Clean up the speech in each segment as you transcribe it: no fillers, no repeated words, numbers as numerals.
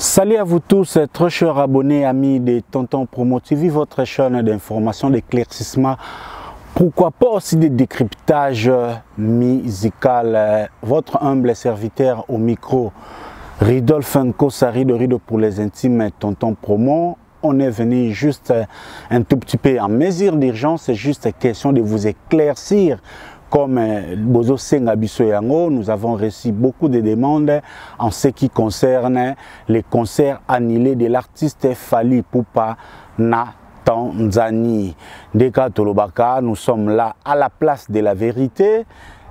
Salut à vous tous, très chers abonnés, amis de Tonton Promo TV, votre chaîne d'information, d'éclaircissement, pourquoi pas aussi des décryptages musical. Votre humble serviteur au micro, Ridolphe Nkosari de Rido pour les intimes, Tonton Promo. On est venu juste un tout petit peu en mesure d'urgence, c'est juste question de vous éclaircir. Comme Bozo Senga Biso Yango, nous avons reçu beaucoup de demandes en ce qui concerne les concerts annulés de l'artiste Fally Ipupa na Tanzanie. Deka Tolobaka, nous sommes là à la place de la vérité.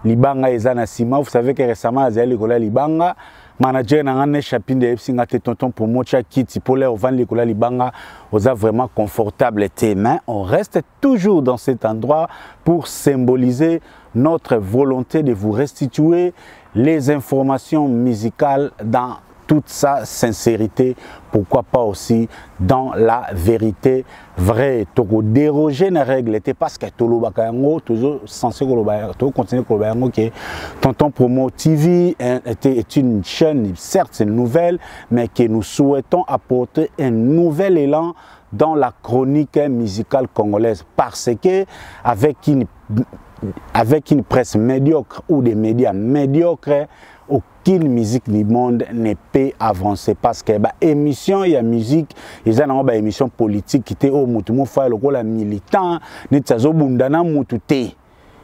Libanga Ezana Sima, vous savez que récemment, Azali Libanga, manager n'a chapin de Epsinga Tonton pour Mocha Kiti pour les vendre l'école Libanga, on a vraiment confortable tes mains. On reste toujours dans cet endroit pour symboliser notre volonté de vous restituer les informations musicales dans toute sa sincérité, pourquoi pas aussi dans la vérité vraie. Toko déroger les règles, parce que Tolobaka Yango, toujours censé continuer que Tonton Promo TV est une chaîne, certes c'est une nouvelle, mais que nous souhaitons apporter un nouvel élan dans la chronique musicale congolaise, parce que avec une presse médiocre ou des médias médiocres, aucune musique du monde ne peut avancer, parce que émission il y a musique, ils ont une émission politique qui était au mutumo fa le militant ni tsazo bundana mutute.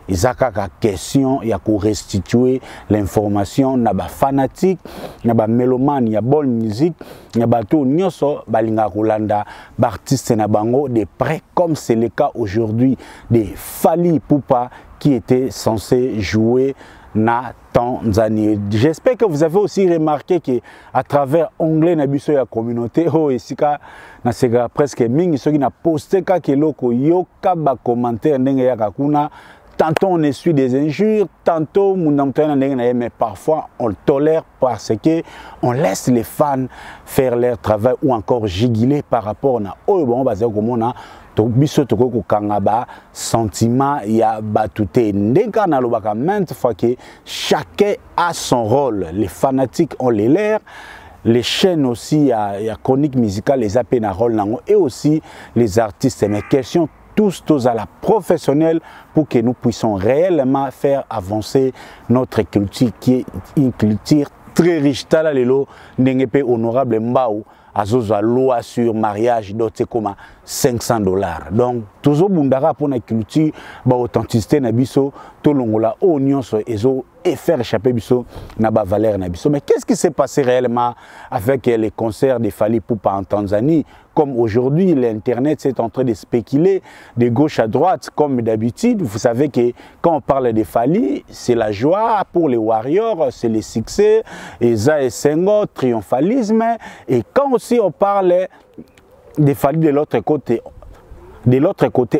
Ils ont une question, il y a pour restituer l'information, il y a des fanatiques, il y a des mélomanes, il y a bonne musique, il y a des tout nyoso, balinga rolanda, artistes na bango de près, comme c'est le cas aujourd'hui de Fally Ipupa qui était censé jouer na Tanzanie. J'espère que vous avez aussi remarqué que à travers onglet na biso ya communauté ho esika na sega presque mingi soki na posté ka keloko yoka ba commentaire ndenge ya kakuna. Tantôt on essuie des injures, tantôt mais parfois on le tolère parce que on laisse les fans faire leur travail ou encore giguler par rapport à bon basé comme on a biso toko ko kangaba sentiment ya batute ndeka na lobaka maintes fois que chacun a son rôle. Les fanatiques ont les leurs, les chaînes aussi il y a chronique musicale les appels à rôle et aussi les artistes. Mais question tous à la professionnelle pour que nous puissions réellement faire avancer notre culture qui est une culture très riche. Tala lelo n'engepe honorable Mbao azoza loi sur mariage d'autres comme $500. Donc toujours bundara pour la culture ba authenticité na biso to longola oignon so ezo et faire échapper biso na ba valeur na biso. Mais qu'est-ce qui s'est passé réellement avec les concerts de Fally Ipupa en Tanzanie? Comme aujourd'hui l'internet s'est en train de spéculer de gauche à droite comme d'habitude. Vous savez que quand on parle de Fally, c'est la joie pour les warriors, c'est le succès, Eza et Sengo, triomphalisme. Et quand aussi on parle de Fally de l'autre côté,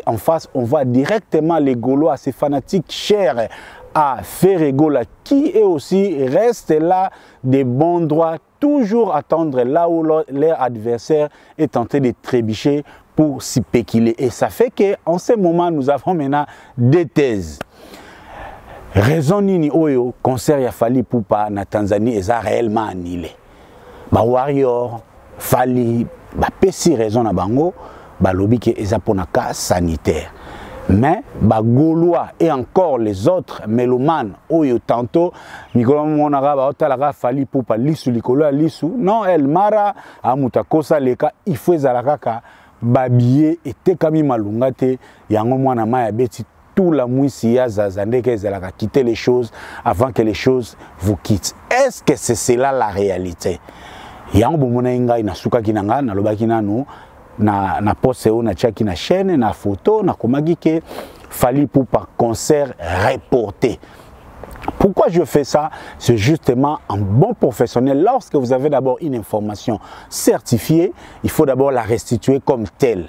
en face, on voit directement les Gaulois, ces fanatiques chers à Ferregola, qui est aussi reste là de bons droits, toujours attendre là où leur adversaire est tenté de trébucher pour s'y péquiler. Et ça fait qu'en ce moment, nous avons maintenant deux thèses. Raison nini oyo, concert ya Fally Ipupa na Tanzanie, est réellement annulé. Ba warrior, Fally, ba pesi raison na bango, ba lobby ke eza pona cas sanitaire. Mais ba Gaulois et encore les autres mélomanes oyo tantôt mikolo monaka ba otalaka Fally Ipupa lisu likolo ya lisu non el mara amuta kosa leka il faut ezalaka ka babiye etekami malunga te yango mwana maya beti tout la mwisi ya zazande ke ezalaka quitter les choses avant que les choses vous quittent. Est-ce que c'est cela la réalité? Yango bomona ngai na suka kinanga na lobaki nanu na poste na tchaki na chaîne na photo na komaki ke Fally Ipupa concert reporté. Pourquoi je fais ça? C'est justement un bon professionnel. Lorsque vous avez d'abord une information certifiée, il faut d'abord la restituer comme telle.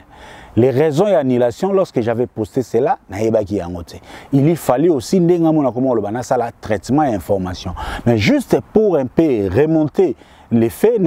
Les raisons et annulations, lorsque j'avais posté cela, il y fallait aussi le traitement et information. Mais juste pour un peu remonter les faits,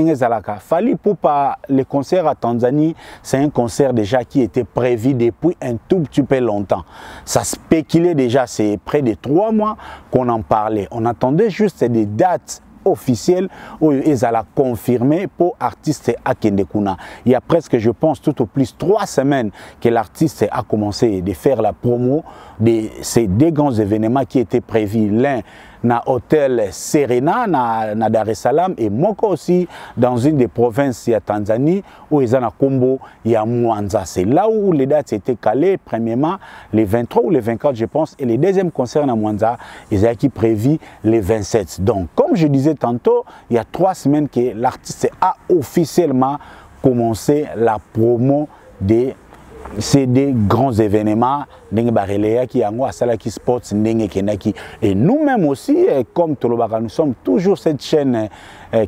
Fally Ipupa, le concert à Tanzanie, c'est un concert déjà qui était prévu depuis un tout petit peu longtemps. Ça spéculait déjà, c'est près de 3 mois qu'on en parlait. On attendait juste des dates officielle où ils allaient confirmer pour artiste à Kendekuna. Il y a presque, je pense, tout au plus 3 semaines que l'artiste a commencé de faire la promo de ces 2 grands événements qui étaient prévus. L'un na hôtel Serena na Dar es Salaam et Moko aussi dans une des provinces de Tanzanie où ils ont un combo ya Mwanza. C'est là où les dates étaient calées, premièrement les 23 ou les 24 je pense, et les deuxièmes concerts à Mwanza, ils ont qui prévu les 27. Donc comme je disais tantôt, il y a 3 semaines que l'artiste a officiellement commencé la promo des c'est des grands événements qui sports et nous-mêmes aussi comme Tolobaka, nous sommes toujours cette chaîne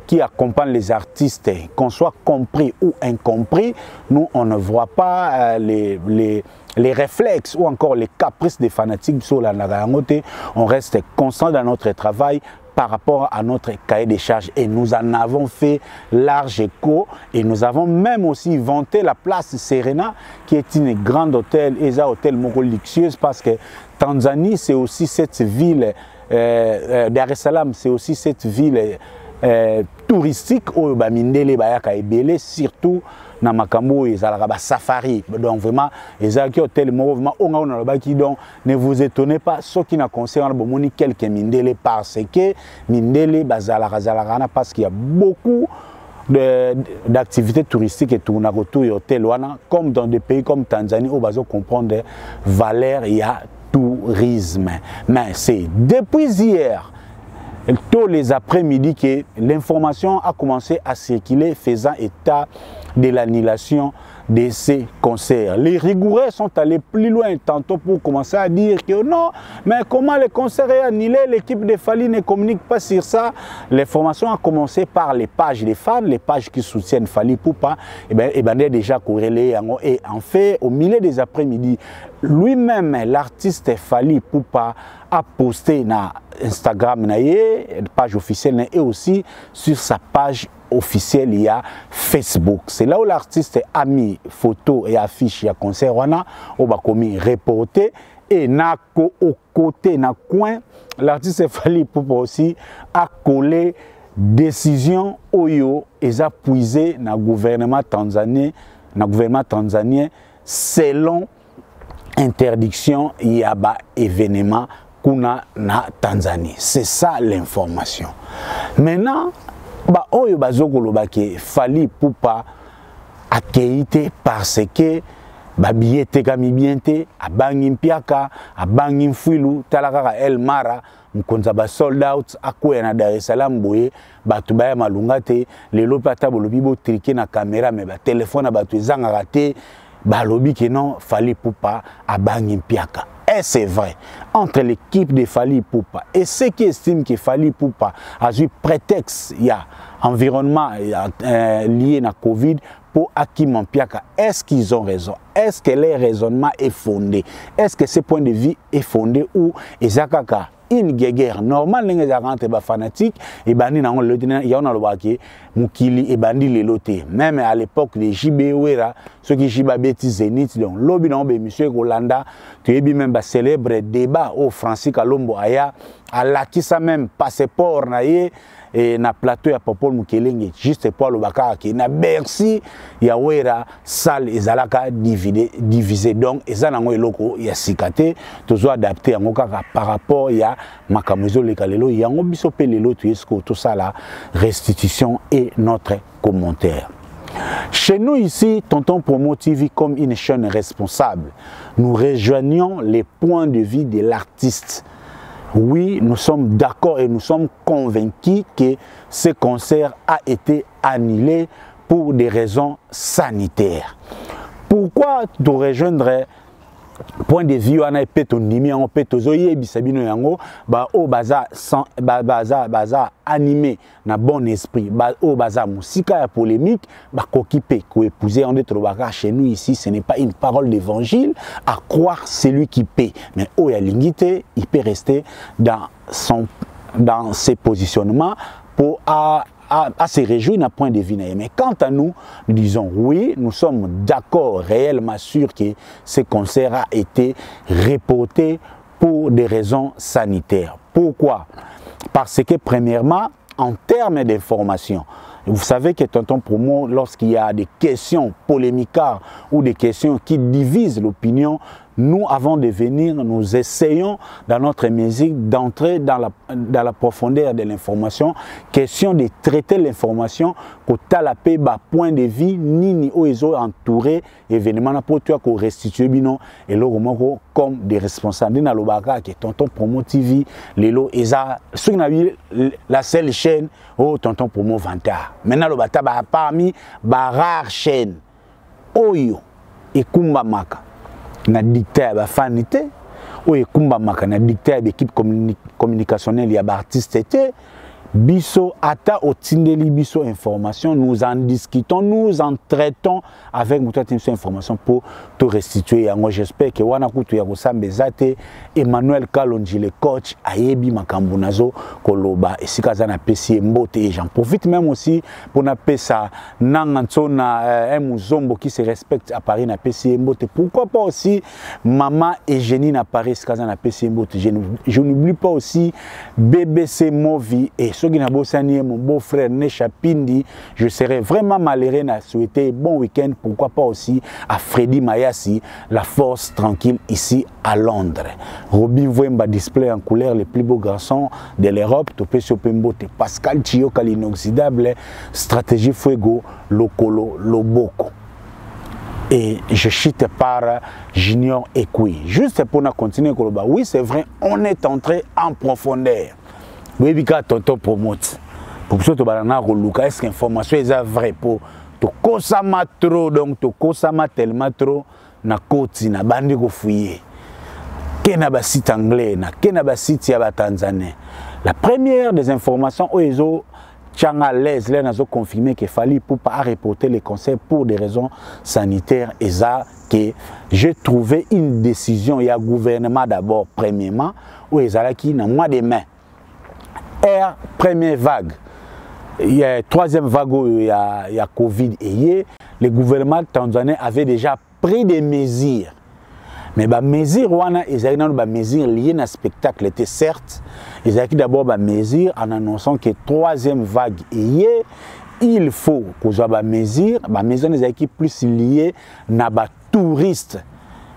qui accompagne les artistes, qu'on soit compris ou incompris. Nous on ne voit pas les réflexes ou encore les caprices des fanatiques sur la Nagayangote. On reste constant dans notre travail par rapport à notre cahier des charges et nous en avons fait large écho et nous avons même aussi vanté la place Serena qui est une grande hôtel et un hôtel moko luxueuse parce que Tanzanie c'est aussi cette ville, Dar es Salaam c'est aussi cette ville touristique où Mindele Bayaka est belé surtout na makambo ezalaka ba safari donc vraiment ezalaki hôtel mouvement onga on a qui donc ne vous étonnez pas ce qui n'a concerne bomoni quelques Mindele parce que Mindele bazalaka zalaka parce qu'il y a beaucoup d'activités touristiques et tout na retour hôtel wana comme dans des pays comme Tanzanie où bazo comprendre valeur il y a tourisme mais c'est depuis hier tous les après-midi que l'information a commencé à circuler faisant état de l'annulation de ces concerts. Les rigoureux sont allés plus loin tantôt pour commencer à dire que non, mais comment le concert est annulé, l'équipe de Fally ne communique pas sur ça. L'information a commencé par les pages des fans, les pages qui soutiennent Fally Ipupa, et ben déjà corrélé et en fait au milieu des après-midi, lui-même l'artiste Fally Ipupa a posté na Instagram na page officielle et aussi sur sa page officielle il y a Facebook. C'est là où l'artiste a mis photo et affiche à concert wana au bakomi reporté et na au côté na coin l'artiste Fally Ipupa aussi a collé décision oyo et a puisé na gouvernement tanzanien selon interdiction il y a ba événement kuna na Tanzanie. C'est ça l'information. Maintenant ba oyo bazokolo bake Fally Ipupa akeite parce que ba billet kami biente abangi mpiaka abangi mfuilu talaka El Mara mkonza ba sold out akoya na Dar es Salaam boye batu baya malunga te lelo pata bolobi bo triquer na caméra mais ba téléphone batu ezanga raté ba lobi que non Fally Ipupa abangi mpiaka. Et c'est vrai, entre l'équipe de Fally Ipupa et ceux qui estiment que Fally Ipupa a eu prétexte, il y a environnement lié à Covid pour Hakim Mpiaka, est-ce qu'ils ont raison? Est-ce que leur raisonnement est fondé? Est-ce que ce point de vue est fondé ou Ezakaka une guerre normale les rentre ba fanatique et bandi na le il y a on le waki mukili et bandi les loté même à l'époque des JB Wera ceux qui jiba beti Zénith donc lobby na be monsieur Rolanda tu es même ba célèbre débat au Francis Kalombo aya à la qui ça même passeport na ye et na plateau ya Popol Mukelenge juste pour le baka qui na Bercy ya Wera salle ezalaka divisé donc ezanango eloko ya sikate toujours adapté yango kaka par rapport ya makamezo lekalelo yango biso pe lelo tu esko tout ça la restitution et notre commentaire. Chez nous ici, Tonton Promo TV comme une chaîne responsable, nous rejoignons les points de vue de l'artiste. Oui, nous sommes d'accord et nous sommes convaincus que ce concert a été annulé pour des raisons sanitaires. Pourquoi tu rejoindrais point de vue on a peut ton nimi on peut tozoyer bisabino yango ba o baza animé na bon esprit ba o baza musika ya polémique ba kokipe ko épouser on est baka chez nous ici ce n'est pas une parole d'évangile à croire celui qui paie mais o ya lingité il peut rester dans ses positionnements pour à se réjouir d'un point de vue. Mais quant à nous, nous disons oui, nous sommes d'accord réellement sûr que ce concert a été reporté pour des raisons sanitaires. Pourquoi? Parce que premièrement, en termes d'information. Vous savez que Tonton Promo, lorsqu'il y a des questions polémiques ou des questions qui divisent l'opinion, nous, avant de venir, nous essayons dans notre musique d'entrer dans la profondeur de l'information, question de traiter l'information, pour la paix, point de vue, ni oiseaux entouré, événement pour toi qu'on restitue bino et l'oromoko comme des responsables. Dans le baga qui Tonton Promo TV, les lots, et ça, ceux qui ont la seule chaîne, oh Tonton Promo Vanta. Maintenant, le bata parmi rare chaîne, Oyo et Kumba Maka. Na dicteur ba fanité ou ekumba maka na dicteur d'équipe communicationnelle ya ba artiste té biso ata otindeli biso information, nous en discutons, nous en traitons avec notre information pour te restituer. Moi j'espère que wana kutu ya kosambezate Emmanuel Kalonji le coach ayebi makambo nazo koloba esika za na pesi mbote, et j'en profite même aussi pour na pesa nangansona un muzombo qui se respecte à Paris na pesi mbote. Pourquoi pas aussi maman Eugénie na Paris esika za na pesi mbote. Je n'oublie pas aussi BBC Movie et ceux qui n'ont mon beau-frère Nesha Pindi, je serais vraiment malheureux à souhaiter bon week-end, pourquoi pas aussi à Freddy Mayassi, la force tranquille ici à Londres. Robin Wemba display en couleur les plus beaux garçons de l'Europe, Topé Sopembote, Pascal Chio, l'inoxydable, Stratégie Fuego, Lokolo, Loboko. Et je chute par Junior Ekui. Juste pour nous continuer, oui c'est vrai, on est entré en profondeur. Oui, bika Tonton Promote. Pour que tu aies est-ce que l'information est vraie pour te consommer trop, donc te consommer tellement trop, na koti na bandi ko fouiller. Kena ba site anglais, na kena ba site ya ba tanzanais. La première des informations oezo Tchanga l'aise, là nous confirmé qu'il fallait pour pas reporter les concerts pour des raisons sanitaires, et ça que j'ai trouvé une décision, il y a gouvernement d'abord premièrement où ils allaient qui dans mois de mai. Première vague, il y a troisième vague où il y a Covid et le gouvernement tanzanien avait déjà pris des mesures. Mais les mesures, ils ont des mesures liées à un spectacle, était certes, ils ont d'abord des mesures en annonçant que troisième vague est, il faut que ce soit des mesures, plus liées à des touristes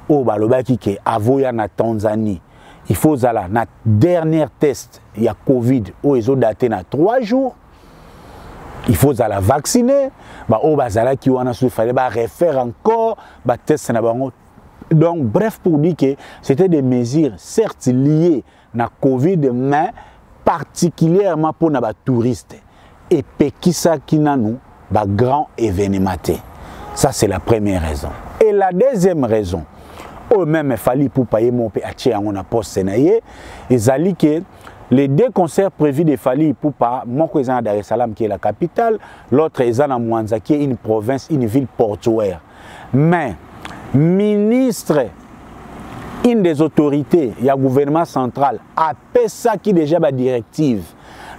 au Balobaki qui est en Tanzanie. Il faut que notre dernier test, il y a Covid, où ils ont daté dans 3 jours. Il faut la vacciner. Il fallait refaire encore les tests. Donc, bref, pour dire que c'était des mesures certes liées à la Covid, mais particulièrement pour les touristes. Et qui ça qui n'a nous, grand événement. Ça, c'est la première raison. Et la deuxième raison, même il fallait pour payer mon PHC à mon poste sénaïe, ils ont dit que les 2 concerts prévus de Fali pour pas, mon cousin à Dar es Salaam qui est la capitale, l'autre est à Mwanza qui est une province, une ville portuaire. Mais, ministre, une des autorités, il y a le gouvernement central, après ça qui déjà la directive,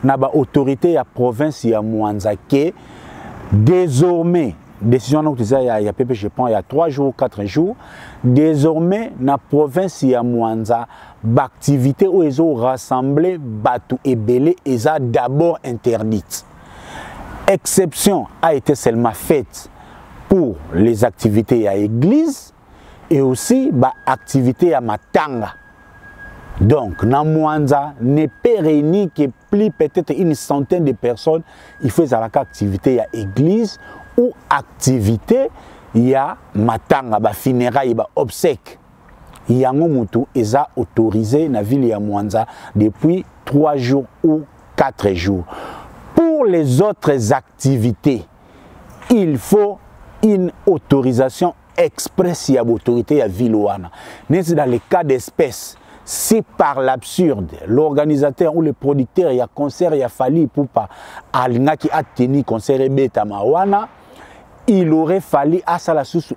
il y a l'autorité, il y a la province, il y a Mwanza qui désormais, décision donc il y a je pense il y a 3 jours 4 jours, désormais dans la province il y a Mwanza l'activité où ils ont rassemblé Batu et Belé et ça d'abord interdite. Exception a été seulement faite pour les activités à l'église et aussi activités à Matanga. Donc, dans Mwanza, ne peut réunir que plus peut-être une centaine de personnes. Il faut des activités à l'église ou activité il y a matanga ba funérailles ba obsèques. Il y a ngomutu eza autorisé na ville ya Mwanza depuis 3 jours ou 4 jours. Pour les autres activités, il faut une autorisation express ya l'autorité ya ville wana. Mais dans les cas d'espèce, si par l'absurde, l'organisateur ou le producteur il y a concert il a fallu pour pas alinga qui a tenu concert beta mawana, il aurait fallu à ça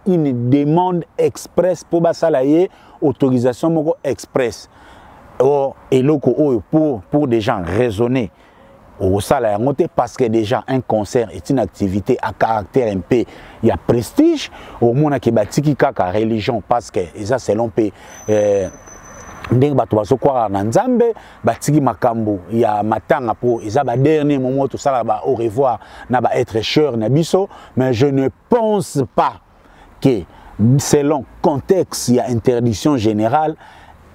une demande express pour basalaye autorisation moko express. Or et loko pour des gens raisonnés au salaire parce que déjà un concert est une activité à caractère un peu il y a prestige au monde qui batiki kaka religion parce que ça selon ndenge bato bazokwara na nzambe batiki makambo ya matanga po eza ba dernier moment tout ça ba au revoir na ba être cher na biso, mais je ne pense pas que selon contexte il y a interdiction générale,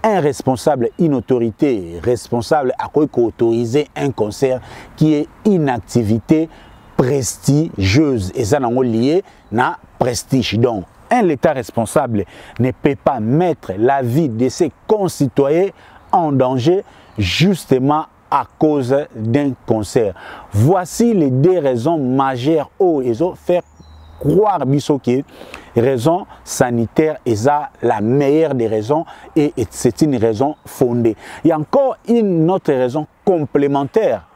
un responsable, une autorité responsable a quoi autoriser un concert qui est inactivité prestigieuse et ça n'a lié na prestige. Donc un État responsable ne peut pas mettre la vie de ses concitoyens en danger justement à cause d'un concert. Voici les deux raisons majeures où ils ont fait croire que raison sanitaire est la meilleure des raisons et c'est une raison fondée. Il y a encore une autre raison complémentaire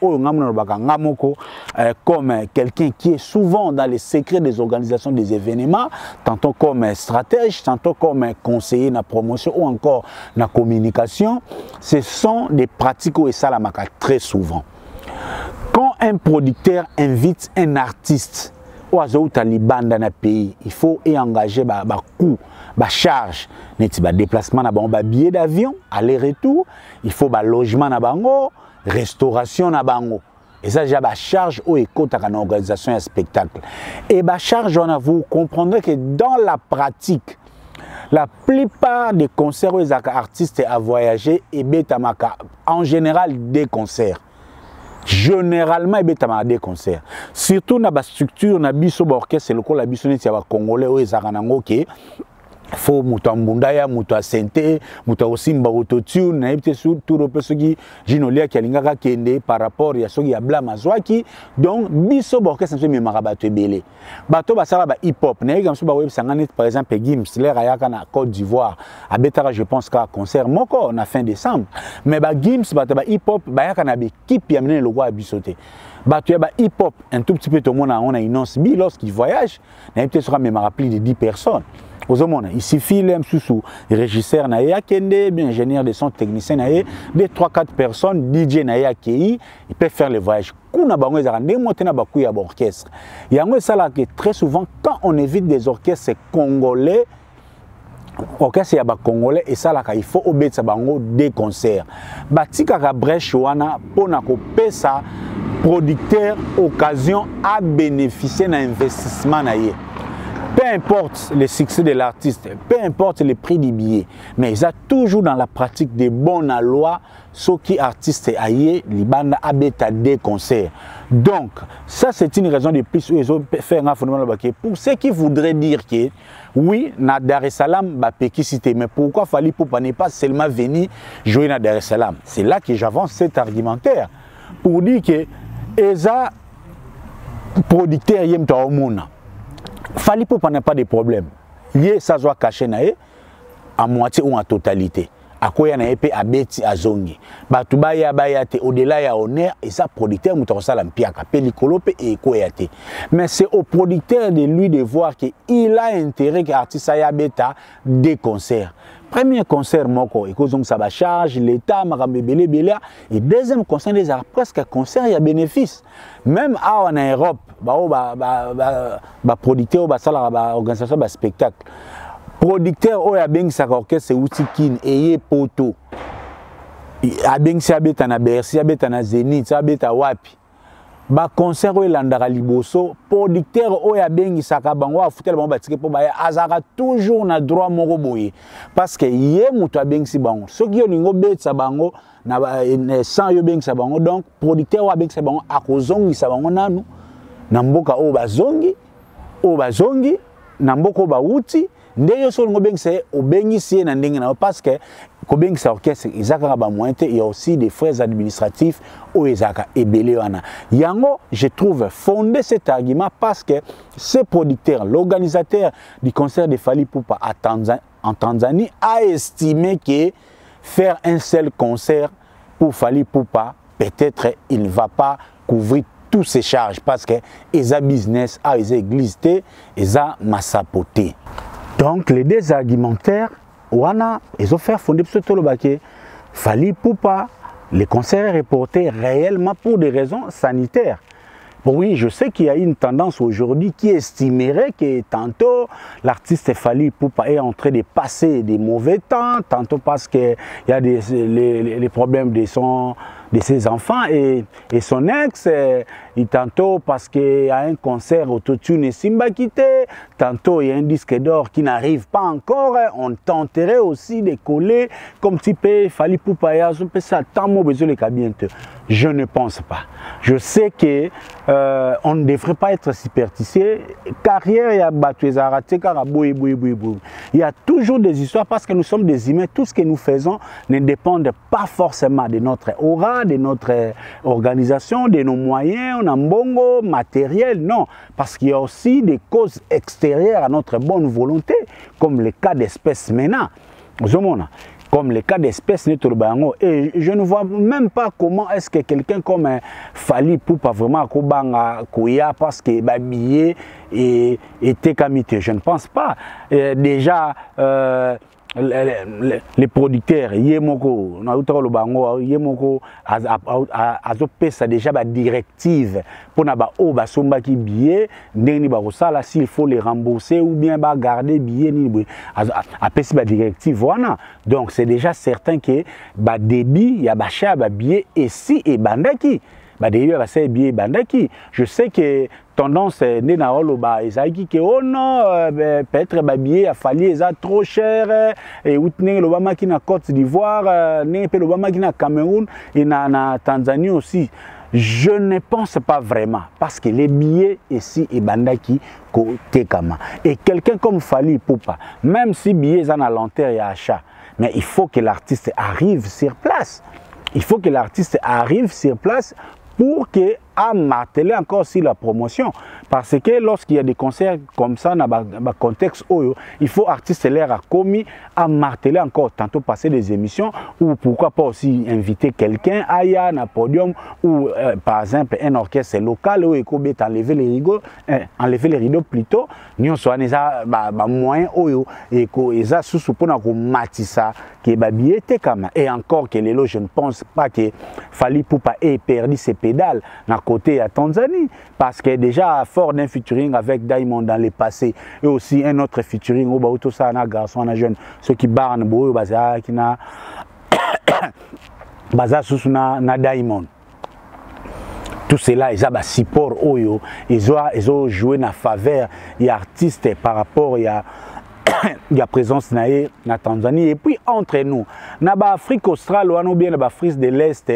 comme quelqu'un qui est souvent dans les secrets des organisations des événements, tantôt comme stratège, tantôt comme conseiller dans la promotion ou encore dans la communication. Ce sont des pratiques où ça la très souvent. Quand un producteur invite un artiste dans le pays, il faut engager des coûts, des charges, des déplacements, des billets d'avion, aller-retour, il faut des logements, des restauration. Et ça, j'ai des charges au éco dans l'organisation et spectacle. Et des charges, vous comprendrez que dans la pratique, la plupart des concerts où les artistes ont voyagé, et en général des concerts. Généralement il y a des concerts surtout dans la structure na biso orchestre c'est le la biso neti ya congolais o ezaka nango ke faut muta mbundaya muta sente muta osimba autotune na yebite surtout le person qui jinolia ki alingaka kende par rapport ya soki ya blama zwaki donc biso orchestre c'est memara bato ebele bato basala ba hip hop na yeka mso ba web sangane par exemple Gims l'air ayaka na Côte d'Ivoire à Betara je pense qu'à concert moko na fin décembre mais ba Gims bato ba hip hop ba yaka na équipe ya menene logo abisote bato ya ba hip hop un tout petit peu tout le monde on a une annonce bi lorsqu'il voyage na yebite sera memara plus de 10 personnes. Il suffit les régisseurs naïa kende, bien ingénieur de son technicien naïa, des 3-4 personnes DJ naïa qui ils peuvent faire le voyage. Kuna bango ezara ndé monter na baku ya orchestre. Yango ça là que très souvent quand on évite des orchestres congolais, orchestre ya ba congolais et ça là il faut obéir bango des concerts. Batika ka brèche wana pona ko pesa producteur occasion à bénéficier d'un investissement naïa. Peu importe le succès de l'artiste, peu importe le prix du billet, mais ils ont toujours dans la pratique des bonnes lois, ce qui artiste aillé, Liban a des concerts. Donc, ça c'est une raison de plus où ils ont fait un phénomène pour ceux qui voudraient dire que oui, na Dar es Salaam, mais pourquoi fallait pour ne pas seulement venir jouer na Dar es Salaam? C'est là que j'avance cet argumentaire pour dire que les producteurs yem ta omona. Fallait pour pas de problème. Yé ça soit caché naé à moitié ou en totalité. À quoi y en a épée à beti à zongi. Batuba ya bayate au-delà ya honneur et ça producteur mouton salam piaka pelicolope et koyate. Mais c'est au producteur de lui de voir qu'il a intérêt que l'artiste aya beta des concerts. Premier concert moko et cause ça va charge l'état marambe belé belé et deuxième concert des arts presque concert il y a bénéfice. Même en Europe producteur ba sala ba organisation ba spectacle producteur o ya bengi sa orchestre c'est Utikin eye poto a bengi sa beta na Bercy a beta na Zénith a beta wapi ba concert o landara liboso producteur o ya bengi sa ka bango afutel bango batike po ba azaka toujours na droit moko boye parce que yé muto a bengi si bango soki yo lingo betsa bango na sans yo bengi sa bango donc producteur o bengi sa bango akozongi sa bango nanu na mboka o bazongi na mboka o bauti ndeyo so ngo bengi se o bengi si na ndenge na parce que ko bengi sa orchestre izaka ba moyen il y a aussi des frais administratifs o ezaka ebele wana yango je trouve fondé cet argument parce que ce producteur l'organisateur du concert de Fally Ipupa en Tanzanie a estimé que faire un seul concert pour Fally Ipupa peut-être il ne va pas couvrir tous ces charges parce que ils ont business, ils ont église, ils ont massapoté. Donc les deux argumentaires, ils ont fait fonder sur le baquet. Fally Ipupa, les concerts reportés réellement pour des raisons sanitaires. Oui, je sais qu'il y a une tendance aujourd'hui qui estimerait que tantôt l'artiste Fally Ipupa est en train de passer des mauvais temps, tantôt parce qu'il y a les problèmes de ses enfants et son ex, et tantôt parce qu'il y a un concert autotune et Simba quitté, tantôt il y a un disque d'or qui n'arrive pas encore, on tenterait aussi de coller comme si Fally Ipupa et ça tant besoin les cabines. Je ne pense pas. Je sais que on ne devrait pas être superstitieux. Carrière, il y a battu les aratés, il y a toujours des histoires parce que nous sommes des humains. Tout ce que nous faisons ne dépend pas forcément de notre aura, de notre organisation, de nos moyens, on a un bongo matériel, non. Parce qu'il y a aussi des causes extérieures à notre bonne volonté, comme le cas d'espèces MENA. Comme le cas d'espèces Netolbango. Et je ne vois même pas comment est-ce que quelqu'un comme Fally Ipupa vraiment Koya parce que billet était kamité. Je ne pense pas. Déjà, les producteurs, Yemoko, Yemoko, ça déjà la directive pour qui billet, s'il faut les rembourser ou bien garder billet, la directive, voilà. Donc c'est déjà certain que débit, il y a billet ici et bandaki. Je sais que tendance n'est pas que oh non peut-être billet a fallu trop cher et outné l'Obama qui na Côte d'Ivoire n'est pas l'Obama qui na Cameroun et na Tanzanie aussi. Je ne pense pas vraiment parce que les billets ici et bandaki côté kama et quelqu'un comme Fally Ipupa même si billets en à long terme et achat mais il faut que l'artiste arrive sur place. Il faut que l'artiste arrive sur place pour que à marteler encore sur la promotion. Parce que lorsqu'il y a des concerts comme ça, dans le contexte où il faut artiste l'air à commis à marteler encore, tantôt passer des émissions ou pourquoi pas aussi inviter quelqu'un à y un podium ou par exemple un orchestre local où il faut enlever les rideaux plutôt. Nous sommes moyens où et ça sous pour nous matissa qui billet et encore que les je ne pense pas que Fally Ipupa ait perdu ses pédales côté à Tanzanie parce que déjà fort d'un featuring avec Diamond dans le passé et aussi un autre featuring au Baouto Sana garçon na jeune ceux qui barnent boyo baza qui na baza sous na Diamond tout cela ils ont support oyo ils ont joué na faveur et artistes par rapport il y a présence na Tanzanie et puis entre nous na Afrique australe ou bien na Afrique de l'Est.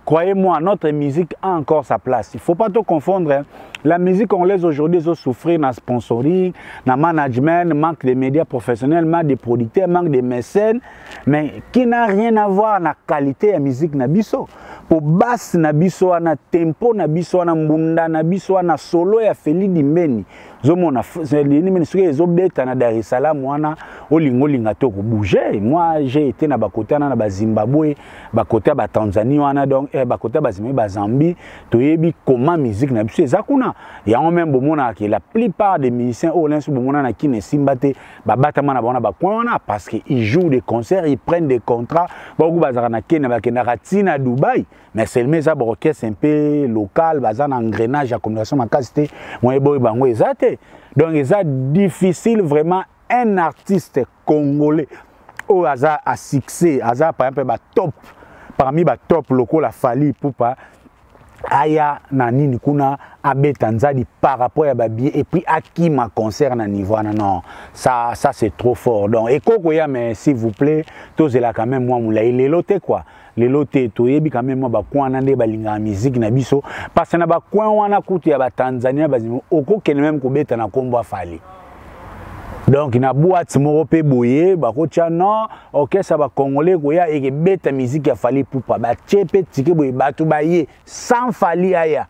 Croyez-moi, notre musique a encore sa place. Il ne faut pas tout confondre. Hein. La musique congolaise aujourd'hui, ils ont souffert dans le sponsoring, dans le management, manque de médias professionnels, manque de producteurs, manque de mécènes, mais qui n'a rien à voir avec la qualité de la musique nabiso. Pour basse nabiso, na tempo nabiso, na mbunda nabiso, na solo ya Feli Dimbeni. Zomona les soki ezobeta na Dar es Salaam wana olinga to ko bouger. Moi j'ai été na bakota na ba Zimbabwe, bakota ba Tanzanie wana donc bakota ba Zimbabwe ba Zambie, toyebi comment musique na biso ezakuna. Ya même bomona que la plupart des musiciens au lensu bomona na kine simbate ba batama na bona ba kwana parce que ils jouent des concerts, ils prennent des contrats, beaucoup bazara na Kenya ba kena tina Dubaï, mais c'est le même orchestre un peu local, bazana engrenage à communication makasité, moi boy bango ezate. Donc, c'est difficile vraiment un artiste congolais au hasard à succès, hasard par exemple top, parmi les top locaux la Fally Ipupa, aya nani nikuna abe Tanzanie par rapport à babi et puis à qui ma concert na niveau non ça c'est trop fort donc et kokoya mais s'il vous plaît tous là quand même moi moula les loté quoi les loté to yebi quand même moi ba kwana nde balinga musique na biso parce que na ba coin wana kutu ya ba Tanzania bazimo oko kene même ko beta na kombo Fally. Donc, il y a boîte morope boye, bakocha non, ok ça va congolais koya et beta musique a Fally Ipupa, ba tchepe tike boye batu baye sans Fally aya.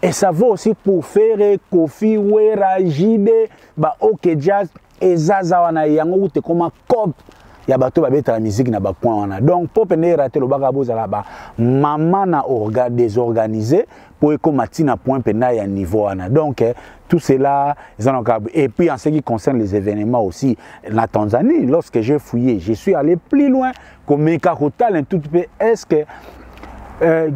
Et ça vaut aussi pour faire Kofi Wera Jide, ba OK Jazz et Zaza wana yango te comme cop. Ya bato ba beta la musique na ba point wana. Donc pour pene rater le baka boza là ba maman na désorganisé pour que matina point pena ya niveau wana. Donc tout cela et puis en ce qui concerne les événements aussi la Tanzanie lorsque j'ai fouillé, je suis allé plus loin comme Meka Hotel un tout peu est-ce que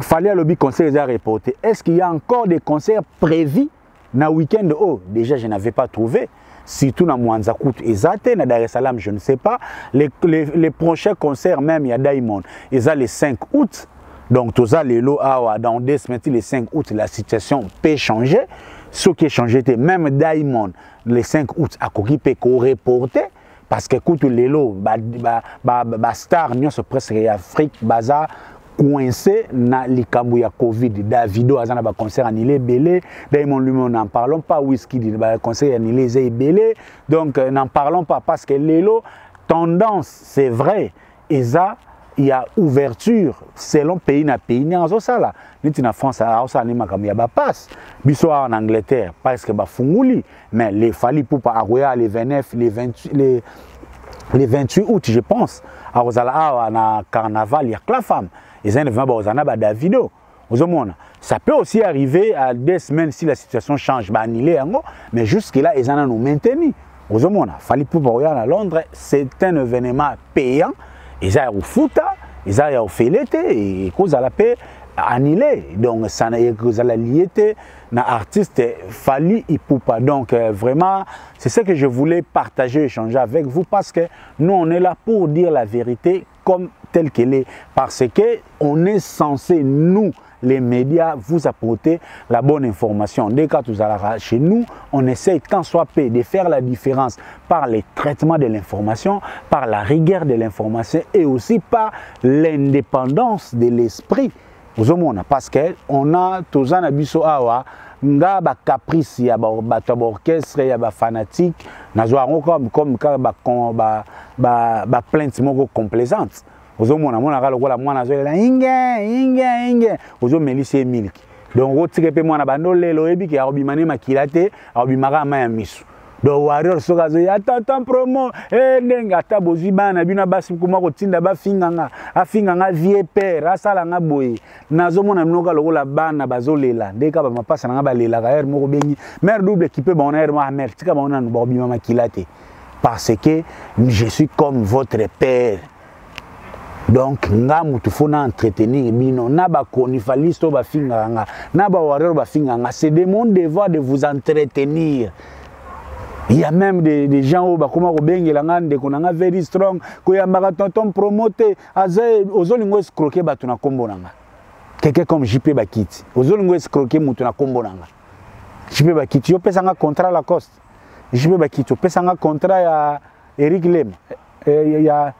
fallait à lobby concert à reporter. Est-ce qu'il y a encore des concerts prévus dans le week-end? Oh, déjà, je n'avais pas trouvé. Surtout dans Mwanzakout et Zate, dans Dar es Salaam, je ne sais pas. Les prochains concerts, même, il y a Diamond. Ils ont le 5 août. Donc, tout ça, dans 2 semaines, le 5 août, la situation peut changer. Ce qui a changé, c'est même Diamond, le 5 août, à Koki peut reporter. Parce que, écoute, les lots, star, nous sommes presque en Afrique, bazar, coincé dans les cambouis à Covid. Davido a un concert annulé, belé. Diamond lui-même, n'en parlons pas. Whisky, le concert annulé, belé. Donc, n'en parlons pas parce que les lots, tendance, c'est vrai. Et ça, il y a ouverture selon pays na pays. Ni en ça en France, ça ni ma passe. Biso en Angleterre, parce que ba funguli. Mais les fali pour pas Aroya les 29, les 28 août, je pense. À na carnaval, il y a que la femme. Ils ont Davido. Ça peut aussi arriver à 2 semaines si la situation change, mais jusque-là, ils en ont nous maintenu. Fali pour Aroya à Londres, c'est un événement payant. Ils ont au foot, ils ont au félété, et cause à la paix annulé. Donc, ça n'a pas la liété, l'artiste Fali Ipupa. Donc, vraiment, c'est ce que je voulais partager, échanger avec vous, parce que nous, on est là pour dire la vérité comme telle qu'elle est. Parce qu'on est censé, nous, les médias, vous apporter la bonne information. Dès que vous allez chez nous, on essaye tant soit peu de faire la différence par les traitements de l'information, par la rigueur de l'information et aussi par l'indépendance de l'esprit. Parce qu'on a tous un abisso awa, nga ba caprice ya ba orchestre ya ba fanatique, nazo comme ba plainte moko complaisante. Ozomona mona kala kola mwana zolela inge ozo melise milk. Donc otike pe mwana bando lelo ebiki akobimane makila te, akobimaka ma ya misu. Donc warrior soka zo ya tata promo ndenga ta bozi bana bina basi kuma kotinda ba finganga vie père asala nga boye. Nazomona mnoka lokola bana bazolela ndeka ba mapasa nga balela ka er moko bengi mère double qui peut bon er ma mère tika ba ona no bobima makila te. Parce que je suis comme votre père. Donc, nga mutu fona entretenir bino na ba konifalisto ba finganga na ba warrior ba finganga, c'est de mon devoir de vous entretenir. Il y a même des gens où ba koma ko bengela ngande ko nga very strong ko ya mbaka tonton promoter aze ozolingo escroquer batu na kombo nanga. Quelqu'un comme JP Bakiti ozolingo escroquer mutu na kombo nanga. JP Bakiti yo pesa nga contrat la Coste. JP Bakiti yo pesa nga contrat ya Eric Lem ya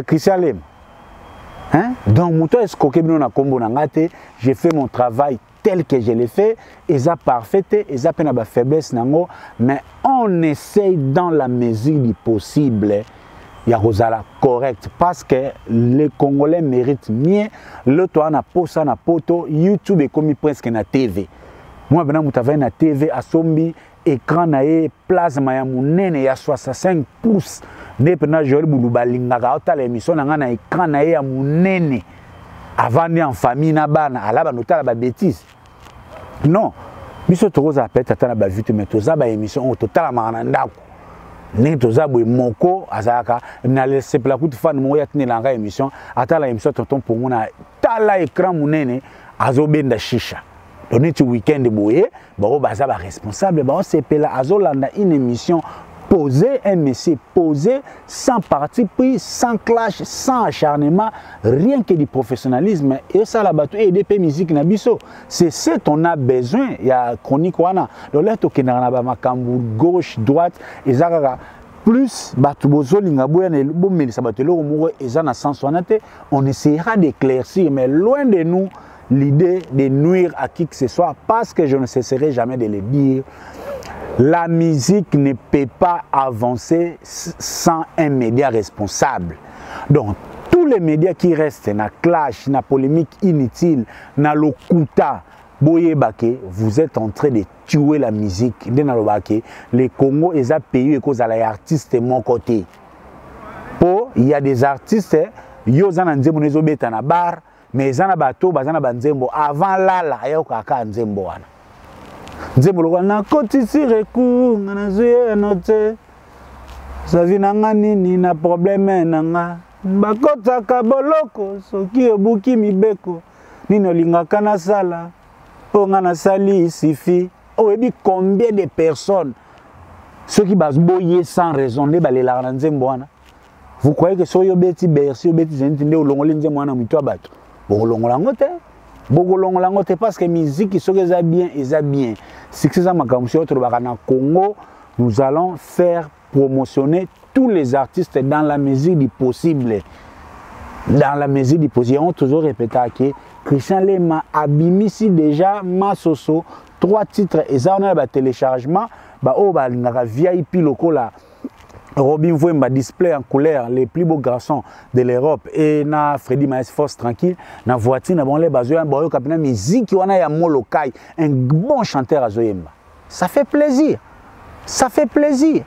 Christian Lem. Hein? Donc, j'ai fait mon travail tel que je l'ai fait, et ça parfait, et ça peine à faiblesse, mais on essaye dans la mesure du possible, il y a correct, parce que les Congolais méritent mieux. Le toit na posa na poto, YouTube est comme presque na TV. Moi, je suis na TV à Sombi, écran na plasma ya munene ya 65 pouces. Nepena Joël Bouloubalingaka ota l'émission na écran na ya munene avant en famille na bana ala ba notala ba bêtise. Non, biso tokoza peut-être tata na ba vite mais toza ba émission total na ndako. Ni toza boy moko azaka na le sepla kutu fan mo ya tinelanga émission ata la émission tonton pour mona tala écran munene azobenda shisha. Donc tu week-end boye ba baza ba responsable ba on sepela azolanda une émission posé, un message posé, sans parti pris, sans clash, sans acharnement, rien que du professionnalisme. Et ça, la bateau et des musique nabiso. C'est ce qu'on a besoin. Il y a chronique wana. Donc là, tu as gauche, droite, et ça plus on essaiera d'éclaircir, mais loin de nous l'idée de nuire à qui que ce soit, parce que je ne cesserai jamais de le dire. La musique ne peut pas avancer sans un média responsable. Donc, tous les médias qui restent dans la clash, dans la polémique inutile, dans l'okuta, vous êtes en train de tuer la musique. Les Congo, ils ont payé à cause des artistes de mon côté. Il y a des artistes, ils ont un bar, mais ils ont un bateau, ils ont un nzembo. Avant là, il y a un nzembo. Nzembo na koti sireku na zuye note savi nanga nini na problème nanga bakota ka boloko soki obuki mibeko nino lingaka na sala po nga na sali il suffit oyebi combien de personnes ceux qui basboye sans raison ne balelaka na nzembo wana. Vous croyez que soyo beti Bercy beti Zénith nde olongoli nzembo wana mito bato bokolongola ngo te bokolongola ngo te parce que musique soki eza bien succès za makambo so tolobaka na Congo. Nous allons faire promotionner tous les artistes dans la mesure du possible. Dans la mesure du possible. On toujours répété que Christian Lema abimisi déjà Masoso 3 titres et ça on a le téléchargement lingaka VIP lokola Robin Vouemba display en couleur les plus beaux garçons de l'Europe et na Freddy Maes Force tranquille na voiture na bon les bazoya boyo kapina musique wana ya Molokai un bon chanteur à Zoyemba. Ça fait plaisir. Ça fait plaisir.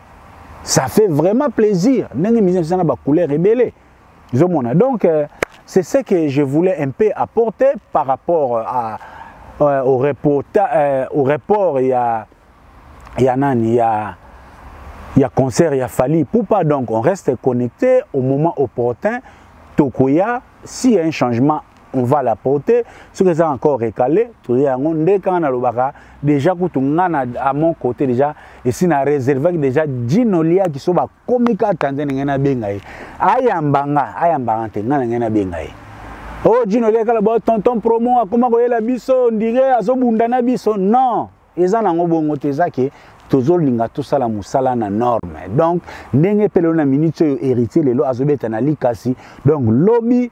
Ça fait vraiment plaisir. Nenge musique ça na ba couleur rebelle. Donc c'est ce que je voulais un peu apporter par rapport au report il y a concert, il y a Fally Ipupa, donc on reste connecté au moment opportun. Tokoya, s'il y a un changement, on va l'apporter. Ce que ça a encore recalé, déjà à mon côté déjà, et si on a réservé déjà Ginolia qui sont comiques à Tanzania bengai. Ayambanga tengana bengai. Oh Ginolia kala tonton promo akoma koyela biso ndire azobundana biso non. Eza nango bongo tezaki tozolinga tosala musala na norme. Donc ndenge pelo na minute yo héritier lelo azobeta na likasi. Donc lobby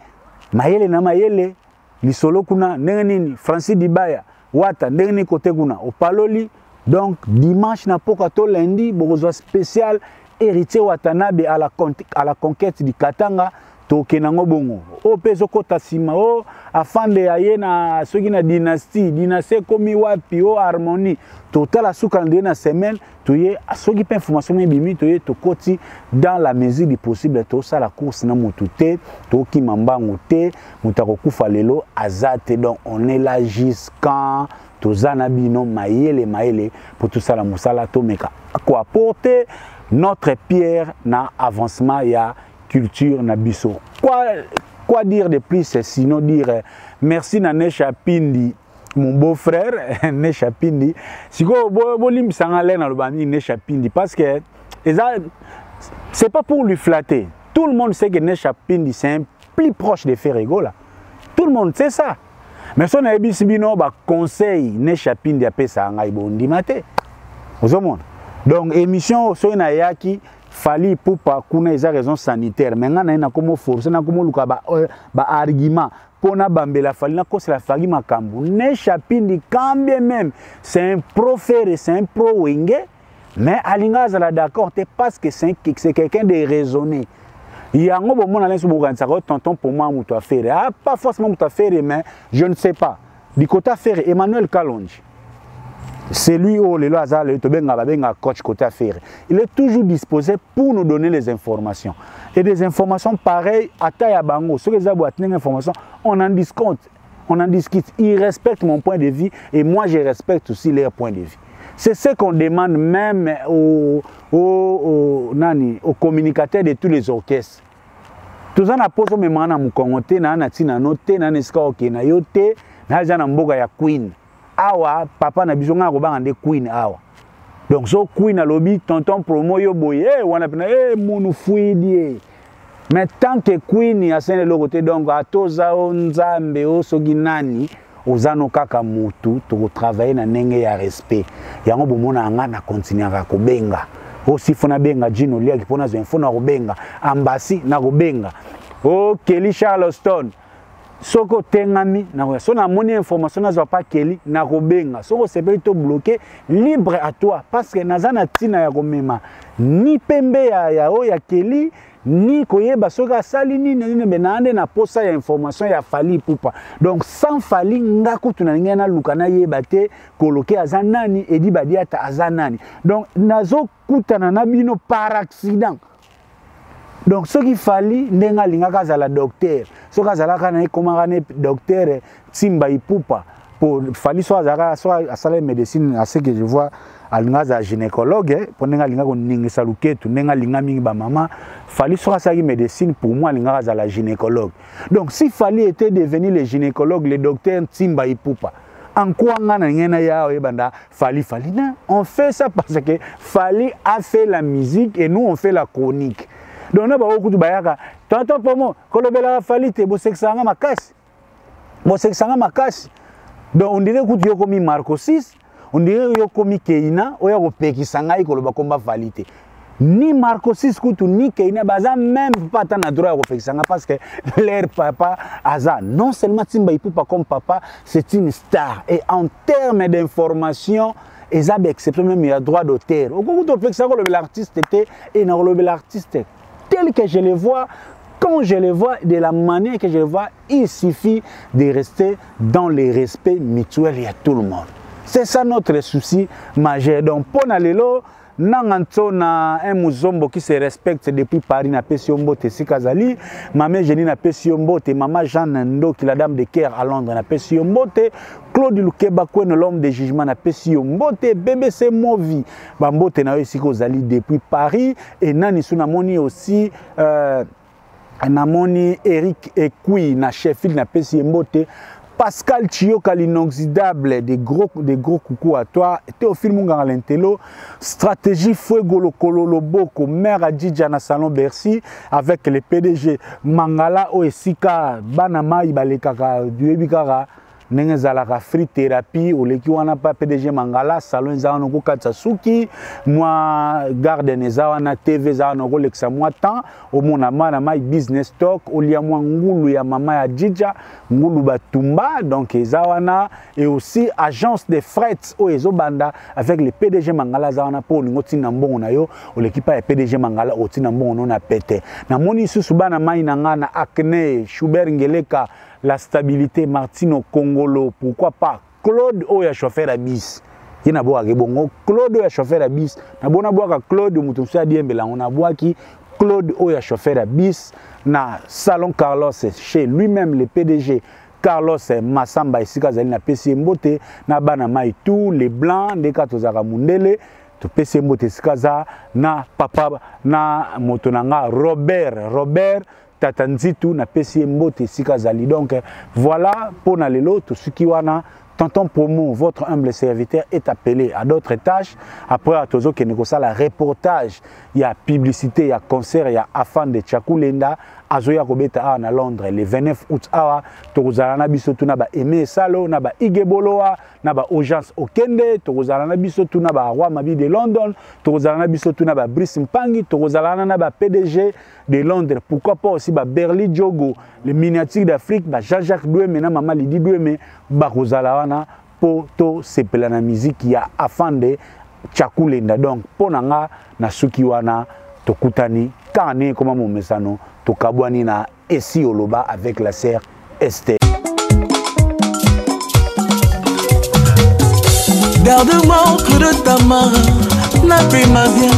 mayele na mayele lisolo kuna ndenge nini Francis Dibaya wata ndenge ni kote kuna opaloli. Donc dimanche na poka to lundi bokozwa spécial héritier Watanabe à la conquête du Katanga. Toke nango bongo o peso kota sima o afande aye na soki na dynastie komi wapi o harmonie total suka ndé na semaine toye soki pe information bimi toye to koti dans la mesure du possible to ça la course na mutute to ki mambango te mutako kufa lelo azate. Donc on est là jusqu'à tozana bino maele pour tout ça la musala to meka quoi apporter notre pierre na avancement ya culture nabiso. Quoi dire de plus sinon dire merci na Nesha Pindi mon beau-frère Nesha Pindi siko bolim sangale na lobami Nesha Pindi parce que c'est pas pour lui flatter. Tout le monde sait que Nesha Pindi c'est un plus proche de Ferrego là. Tout le monde sait ça. Mais son ebisi bino ba conseil Nesha Pindi apesa ngai bondi mate. Ozomona. Donc émission so na yaki Fally Ipupa kuna eza raison sanitaire mais ngana ina komo force na komo luka ba argument pona bambela Fally na kosa la Fally makambu Nesha Pindi quand bien même c'est un pro frère et c'est un pro wenge mais alinga zala d'accord te parce que c'est quelqu'un de raisonné. Il y a un moment là sur tonton pour moi muto affaire pas forcément muto affaire mais je ne sais pas du côté affaire Emmanuel Kalonji. C'est lui où le coach côté affaire. Il est toujours disposé pour nous donner les informations. Et des informations pareilles à Tayabango. Sur les informations, on en discute. On en discute. Ils respectent mon point de vue et moi je respecte aussi leur point de vue. C'est ce qu'on demande même aux communicateurs de tous les orchestres. Tout ça n'a pas de mémoire na mukongote na tina note na neska okena yote na jana mboga ya Queen. Awa papa na biso nga ko banga Queen awa. Donc so Queen a lobby tonton promo yo boye wana pena munu fuidi. Mais tant que Queen a sene lokote donc atoza onzambe osogi nani ozano kaka mutu to travailler na nenge ya respect. Yango bomona nga na continuer ko benga. Aussi fona benga Gino Lia ki pona zo info na ko benga. Ambassi na ko benga. Oh Kelly Charleston soko tengami na so na moni information na zo pas Kelly na kobenga soko sepeli to bloqué libre à toi parce que nazana tina ya komema ni pembe ya Kelly ni koyeba soka sali ni benande na posa ya information ya Fally Ipupa. Donc sans Fally ngaku tunalinga na lukana yeba te koloke azanani edi badiata azanani. Donc nazo kutana na bino par accident. Donc ce qu'il fallait ndenga lingaka za la docteur ce kazala kana komangane docteur Timba Ipupa pour Fally soit à la médecine à ce que je vois alinga za gynécologue pour nenga linga ko ningisa luketu nenga linga mingi ba mama Fally soit ça médecine pour moi linga za la gynécologue. Donc si Fally était devenu le gynécologue, le docteur Ntimba Ipupa, en quoi Fally non, on fait ça parce que Fally a fait la musique et nous on fait la chronique. Donc on a beaucoup de bayaka. Tonton pour moi, quand le bela Fally te bossexanga makasi. Bossexanga makasi. Donc on dirait que tu as commis Marco 6, on dirait que tu as commis Keina, ou tu as peki sangai ko le combat Fally te. Ni Marco 6 kutu ni Keina baza même pas tant à droit au sanga parce que leur papa Aza non seulement Ntimba Ipupa comme papa, c'est une star et en termes d'information ils ont excepté même il y a droit d'auteur. Au coup tu ça que l'artiste était et non l'artiste tel que je le vois. Quand je le vois, de la manière que je le vois, il suffit de rester dans le respect mutuel et à tout le monde. C'est ça notre souci majeur. Donc pour Nalelo, Nanganto na un muzombo qui se respecte depuis Paris na Pesiombo te Sikazali, maman Jenny na Pesiombo te maman Jeanne Ndo qui la dame de cœur à Londres na Pesiombo te Claude Lukeba Kwen l'homme de jugement na Pesiombo te BBC Movi bambo te na Sikozali depuis Paris et nani suna moni aussi namoni Eric Ekui na Sheffield na Pesiombo te Pascal Chioka l'inoxydable, des gros coucou à toi. Théophile Munganga Lentelo, stratégie Fuego Lokolo Loboko, maire Adjidja na Salon Bercy, avec le PDG Mangala Oesika, Banama Ibalekaka, Duebikara, Nengezalaka Free Therapy, ou leki wana pa PDG Mangala, Salon Zawanoko Katsasuki, moi Garden Zawana TV Zawanoko Lexa moi temps, au monama na my business talk, au lia moi ngulu ya mama ya Djidja, ngulu batumba, donc Zawana, et aussi agence de fret au Ezobanda, avec le PDG Mangala Zawana pour l'ingoti nambon na yo, ou l'équipe ya PDG Mangala oti nambon non a pété. Na moni susubana mai nanga na acné, Schubert Ngeleka, la stabilité Martino Congolo, pourquoi pas Claude Oya chauffeur à bis. Il n'a pas bongo Claude Oya chauffeur à bis. Na bona boaka Claude Mutumsa Diembela, on a boa qui Claude Oya chauffeur à bis na Salon Carlos chez lui-même le PDG Carlos Massamba Isikazali na PC Mbote na bana mai tout les blancs des katozaka mundele to PC Mbote Sikaza na papa na motonanga Robert Tatanzitu na pesi mbote Sikazali. Donc voilà pour Nalelo tout ce qui wana tonton Promo, votre humble serviteur est appelé à d'autres tâches. Après à Tozo Kenekosa la reportage, il y a publicité, il y a concert, il y a afan de Chakulenda Azoya Kobeta à Londres le 29 août awa Tozalana biso tuna ba Aimé Salo na ba Igeboloa na ba Urgence Okende Tozalana biso tuna ba Roi Mabi de London Tozalana biso tuna ba Brice Mpangi Tozalana na ba PDG de Londres, pourquoi pas aussi ba Berly Diogo, le miniature d'Afrique, ba Jean-Jacques Doueme na Mama Lidi Doueme ba Kozalawana pour to sepela na musique il y a afin de Chakulenda. Donc ponanga na suki wana tokutani kane koma mo mesano tokabwani na esi oloba avec la sœur Esther. Garde-moi que de ta main, n'appelle-moi bien,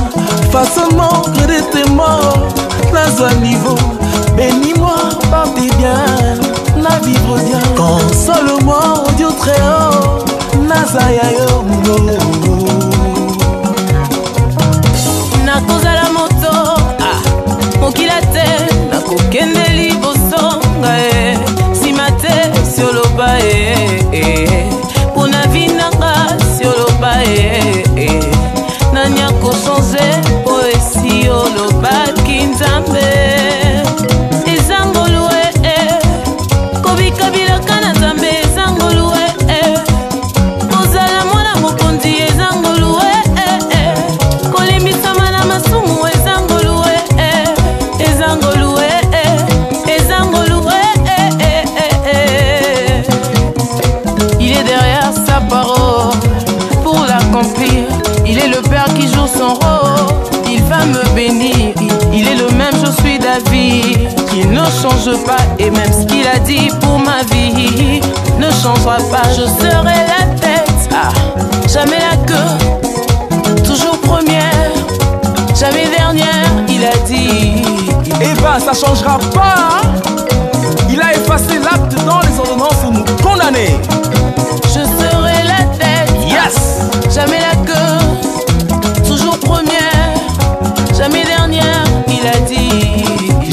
façonne-moi que de tes morts, la niveau, bénis-moi par tes biens, la vivre bien, console-moi au Dieu très haut, Nazaya yo nakoza la moto, mokilate, nakokende liboso, si mate, sur le bae, pour na vinanga, sur le bae, nanya ko changer, poesi, le bae, kinzambe, ezangolue, kobika bilaka na zambe, ezangolue, kozala mwana mokonzi, ezangolue, kolimbisa mana masumu, ezangolue, ezangolue, ezangolue, il est derrière sa parole pour l'accomplir. Il est le Père qui joue son rôle. Il va me bénir. Il est le même, je suis d'avis, qui ne change pas. Et même ce qu'il a dit pour ma vie ne changera pas. Je serai la tête, jamais la queue, toujours première, jamais dernière. Il a dit. Eh ben ça changera pas. Il a effacé l'acte dans les ordonnances pour nous condamner. Je serai la tête, yes, jamais la queue, qu'il a dit.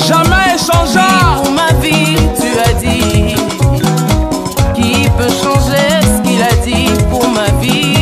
Jamais échangeable. Pour ma vie, tu as dit. Qui peut changer ce qu'il a dit pour ma vie?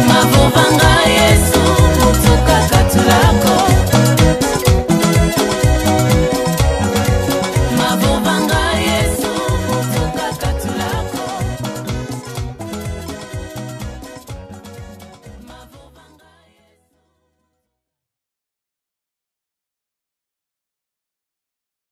Mavovanga